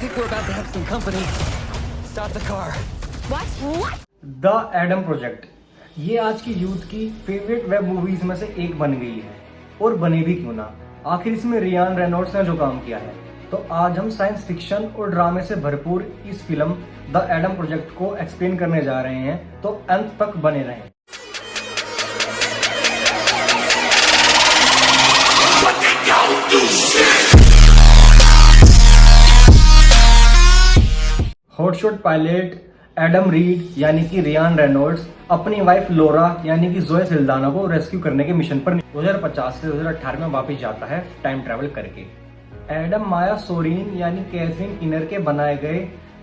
think we're about to have some company. Stop the car. What? The Adam project ये आज की youth की favourite web movies में से एक बन गई है, और बने भी क्यों ना। आखिर इसमें रियान रेनॉल्ड्स ने जो काम किया है, तो आज हम साइंस फिक्शन और ड्रामे से भरपूर इस फिल्म द एडम प्रोजेक्ट को एक्सप्लेन करने जा रहे हैं, तो अंत तक बने रहें। हॉटशॉट पायलट एडम रीड यानी कि रियान रेनॉल्ड्स अपनी वाइफ लोरा यानी कि जोए सिल्दाना को रेस्क्यू करने के मिशन पर 2050 से 2018 में वापस जाता है टाइम ट्रैवल करके। एडम माया सोरीन यानी कैथरीन किनर के बनाए गए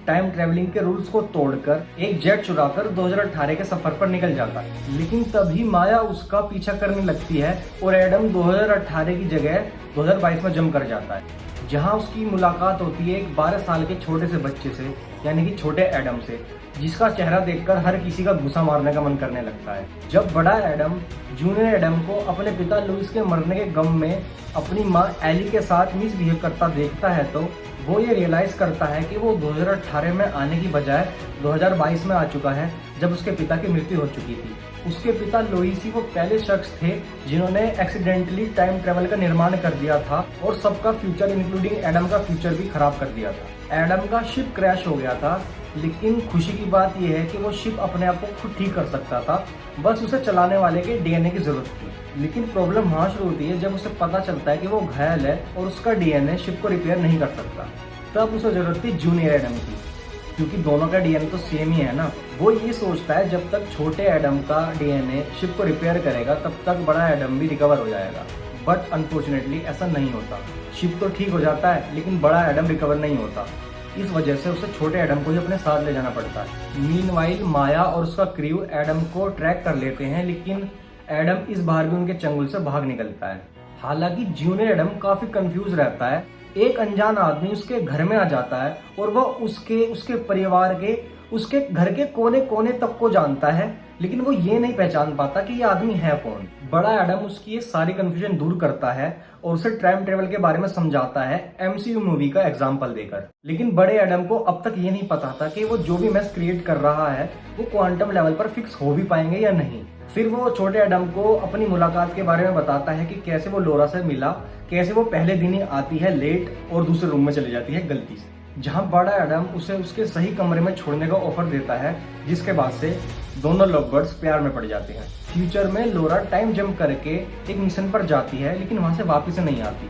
टाइम ट्रैवलिंग के रूल्स को तोड़कर एक जेट चुराकर 2018 के सफर पर निकल जाता है, लेकिन तभी माया उसका पीछा करने लगती है और एडम 2018 की जगह 2022 में जंप कर जाता है, जहां उसकी मुलाकात होती है एक 12 साल के छोटे से बच्चे से यानी कि छोटे एडम से, जिसका चेहरा देखकर हर किसी का गुस्सा मारने का मन करने लगता है। जब बड़ा एडम जूनियर एडम को अपने पिता लुइस के मरने के गम में अपनी मां एली के साथ मिसबिहेव करता देखता है, तो वो ये रियलाइज करता है कि वो 2018 में आने की बजाय 2022 में आ चुका है, जब उसके पिता की मृत्यु हो चुकी थी। उसके पिता लुइस ही वो पहले शख्स थे जिन्होंने एक्सीडेंटली टाइम ट्रेवल का निर्माण कर दिया था और सबका फ्यूचर इंक्लूडिंग एडम का फ्यूचर भी खराब कर दिया था। एडम का शिप क्रैश हो गया था, लेकिन खुशी की बात यह है कि वो शिप अपने आप को खुद ठीक कर सकता था, बस उसे चलाने वाले के डीएनए की जरूरत थी। लेकिन प्रॉब्लम वहाँ शुरू होती है जब उसे पता चलता है कि वो घायल है और उसका डीएनए शिप को रिपेयर नहीं कर सकता। तब उसे जरूरत थी जूनियर एडम की, क्योंकि दोनों का डीएनए तो सेम ही है ना। वो ये सोचता है जब तक छोटे एडम का डीएनए शिप को रिपेयर करेगा तब तक बड़ा एडम भी रिकवर हो जाएगा, बट अनफॉर्चुनेटली ऐसा नहीं होता। शिप तो ठीक हो जाता है लेकिन बड़ा एडम रिकवर नहीं होता। इस वजह से उसे छोटे एडम को ही अपने साथ ले जाना पड़ता है। मीनवाइल माया और उसका क्रू एडम को ट्रैक कर लेते हैं, लेकिन एडम इस बार भी उनके चंगुल से भाग निकलता है। हालांकि जूनियर एडम काफी कंफ्यूज रहता है। एक अनजान आदमी उसके घर में आ जाता है और वह उसके परिवार के उसके घर के कोने कोने तक को जानता है, लेकिन वो ये नहीं पहचान पाता कि ये आदमी है कौन। बड़ा एडम उसकी ये सारी कंफ्यूजन दूर करता है और उसे टाइम ट्रेवल के बारे में समझाता है एमसीयू मूवी का एग्जांपल देकर। लेकिन बड़े एडम को अब तक ये नहीं पता था कि वो जो भी मैस क्रिएट कर रहा है वो क्वांटम लेवल पर फिक्स हो भी पाएंगे या नहीं। फिर वो छोटे एडम को अपनी मुलाकात के बारे में बताता है कि कैसे वो लोरा से मिला, कैसे वो पहले दिन ही आती है लेट और दूसरे रूम में चली जाती है गलती से, जहां बड़ा एडम उसे उसके सही कमरे में छोड़ने का ऑफर देता है, जिसके बाद से दोनों लव बर्ड्स प्यार में पड़ जाते हैं। फ्यूचर में लोरा टाइम जंप करके एक मिशन पर जाती है, लेकिन वहां से वापस नहीं आती।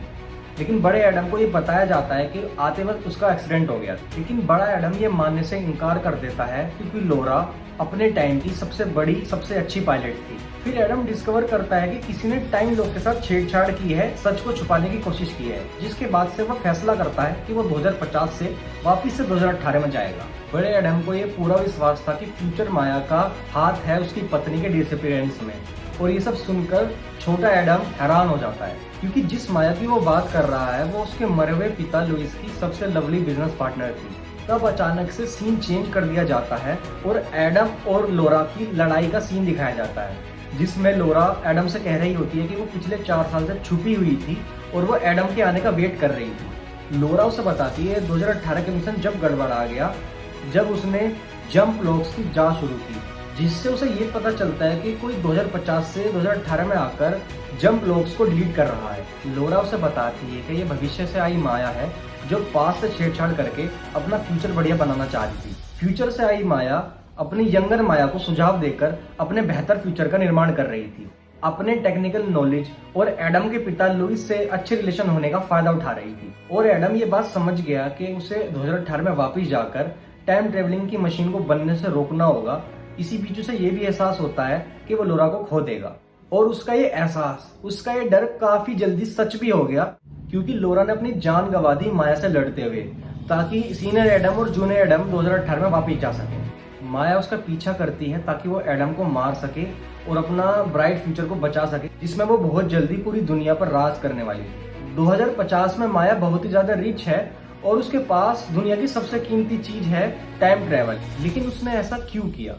लेकिन बड़े एडम को ये बताया जाता है कि आते वक्त उसका एक्सीडेंट हो गया, लेकिन बड़ा एडम ये मानने से इनकार कर देता है क्योंकि लोरा अपने टाइम की सबसे बड़ी सबसे अच्छी पायलट थी। फिर एडम डिस्कवर करता है कि किसी ने टाइम लॉक के साथ छेड़छाड़ की है, सच को छुपाने की कोशिश की है, जिसके बाद से वह फैसला करता है कि वो 2050 से वापस से 2018 में जाएगा। बड़े एडम को ये पूरा विश्वास था कि फ्यूचर माया का हाथ है उसकी पत्नी के डिसअपीयरेंस में, और ये सब सुनकर छोटा एडम हैरान हो जाता है, क्योंकि जिस माया की वो बात कर रहा है वो उसके मरे हुए पिता लुइस की सबसे लवली बिजनेस पार्टनर थी। तब अचानक से सीन चेंज कर दिया जाता है और एडम और लोरा की लड़ाई का सीन दिखाया जाता है, जिसमें लोरा एडम से कह रही होती है कि वो पिछले 4 साल से छुपी हुई थी और वो एडम के आने का वेट कर रही थी। लोरा उसे बताती है 2018 के मिशन जब गड़बड़ा गया, जब उसने जंप लॉक्स की जांच शुरू की, जिससे उसे ये पता चलता है कि कोई 2050 से 2018 में आकर जंप लॉक्स को डिलीट कर रहा है। लोरा उसे बताती है कि ये भविष्य से आई माया है जो पास से छेड़छाड़ करके अपना फ्यूचर बढ़िया बनाना चाह रही थी। फ्यूचर से आई माया अपनी यंगर माया को सुझाव देकर अपने बेहतर फ्यूचर का निर्माण कर रही थी, अपने टेक्निकल नॉलेज और एडम के पिता लुइस से अच्छे रिलेशन होने का फायदा उठा रही थी। और एडम ये बात समझ गया कि उसे 2018 में वापस जाकर टाइम ट्रेवलिंग की मशीन को बनने से रोकना होगा। इसी बीच उसे ये भी एहसास होता है कि वो लोरा को खो देगा, और उसका ये एहसास, उसका ये डर काफी जल्दी सच भी हो गया, क्योंकि लोरा ने अपनी जान गंवा दी माया से लड़ते हुए, ताकि सीनियर एडम और जूनियर एडम 2018 में वापस जा सके। माया उसका पीछा करती है ताकि वो एडम को मार सके और अपना ब्राइट फ्यूचर को बचा सके, जिसमें वो बहुत जल्दी पूरी दुनिया पर राज करने वाली थी। 2050 में माया बहुत ही ज्यादा रिच है और उसके पास दुनिया की सबसे कीमती चीज है टाइम ट्रेवल। लेकिन उसने ऐसा क्यों किया?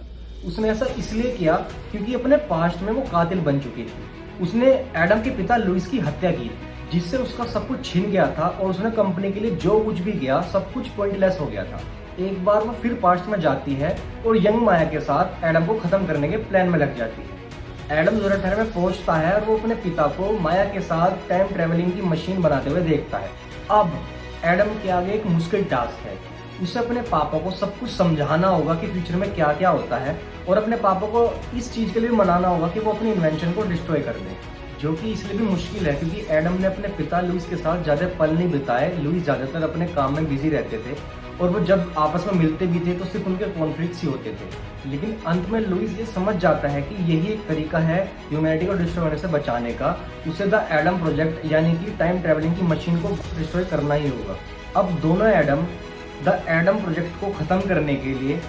उसने ऐसा इसलिए किया क्योंकि अपने पास्ट में वो कातिल बन चुकी थी। उसने एडम के पिता लुइस की हत्या की थी। जिससे उसका सब कुछ छिन गया था और उसने कंपनी के लिए जो कुछ भी किया सब कुछ पॉइंटलेस हो गया था। एक बार वो फिर पास्ट में जाती है और यंग माया के साथ एडम को खत्म करने के प्लान में लग जाती है। एडम 2018 में पहुंचता है और वो अपने पिता को माया के साथ टाइम ट्रेवलिंग की मशीन बनाते हुए देखता है। अब एडम के आगे एक मुश्किल टास्क है, उसे अपने पापा को सब कुछ समझाना होगा कि फ्यूचर में क्या क्या होता है और अपने पापा को इस चीज के लिए मनाना होगा कि वो अपनी इन्वेंशन को डिस्ट्रॉय कर दे, जो कि इसलिए भी मुश्किल है क्योंकि एडम ने अपने पिता लुइस के साथ ज्यादा पल नहीं बिताए। लुइस ज्यादातर अपने काम में बिजी रहते थे और वो जब आपस में मिलते भी थे तो सिर्फ उनके कॉन्फ्लिक्ट्स ही होते थे। लेकिन अंत में लुइस ये समझ जाता है कि यही एक तरीका है ह्यूमैनिटी को डिस्ट्रॉय होने से बचाने का, उसे द एडम प्रोजेक्ट यानी कि टाइम ट्रेवलिंग की मशीन को डिस्ट्रॉय करना ही होगा। अब दोनों एडम द एडम प्रोजेक्ट को खत्म करने के लिए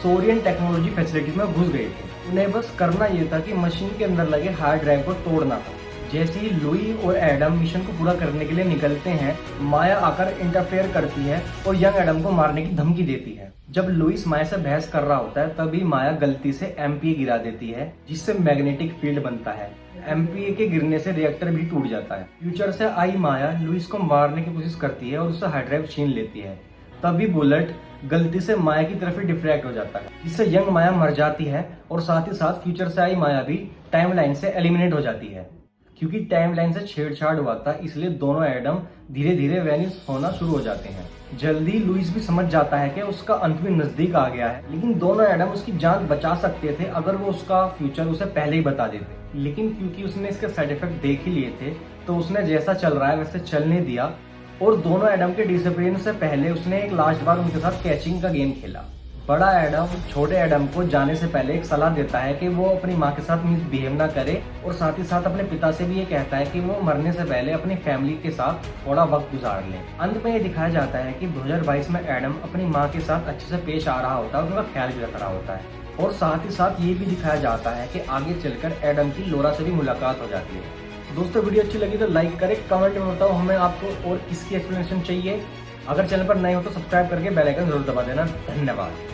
सोरियन टेक्नोलॉजी फैसिलिटीज में घुस गए थे। उन्हें बस करना ये था कि मशीन के अंदर लगे हार्ड ड्राइव को तोड़ना था। जैसे ही लुई और एडम मिशन को पूरा करने के लिए निकलते हैं, माया आकर इंटरफेयर करती है और यंग एडम को मारने की धमकी देती है। जब लुइस माया से बहस कर रहा होता है तभी माया गलती से एमपीए गिरा देती है, जिससे मैग्नेटिक फील्ड बनता है। एमपीए के गिरने से रिएक्टर भी टूट जाता है। फ्यूचर से आई माया लुइस को मारने की कोशिश करती है और उससे हार्ड ड्राइव छीन लेती है। तभी बुलेट गलती से माया की तरफ ही डिफ्रैक्ट हो जाता है, जिससे यंग माया मर जाती है और साथ ही साथ फ्यूचर से आई माया भी टाइमलाइन से एलिमिनेट हो जाती है। क्योंकि टाइमलाइन से छेड़छाड़ हुआ था इसलिए दोनों एडम धीरे धीरे वैनिश होना शुरू हो जाते हैं। जल्दी लुइस भी समझ जाता है कि उसका अंत भी नजदीक आ गया है, लेकिन दोनों एडम उसकी जान बचा सकते थे अगर वो उसका फ्यूचर उसे पहले ही बता देते। लेकिन क्योंकि उसने इसके साइड इफेक्ट देख ही लिए थे तो उसने जैसा चल रहा है वैसे चलने दिया और दोनों एडम के डिसअपीयरेंस से पहले उसने एक लास्ट बार उनके साथ कैचिंग का गेम खेला। बड़ा एडम छोटे एडम को जाने से पहले एक सलाह देता है कि वो अपनी माँ के साथ मिसबिहेव ना करे और साथ ही साथ अपने पिता से भी ये कहता है कि वो मरने से पहले अपनी फैमिली के साथ थोड़ा वक्त गुजार ले। अंत में ये दिखाया जाता है कि 2022 में एडम अपनी माँ के साथ अच्छे से पेश आ रहा होता है और उनका ख्याल भी रख रहा होता है। और साथ ही साथ ये भी दिखाया जाता है कि आगे चलकर एडम की लोरा से भी मुलाकात हो जाती है। दोस्तों वीडियो अच्छी लगी तो लाइक करें, कमेंट में बताओ हमें आपको और किसकी एक्सप्लेनेशन चाहिए। अगर चैनल पर नए हो तो सब्सक्राइब करके बेल आइकन जरूर दबा देना। धन्यवाद।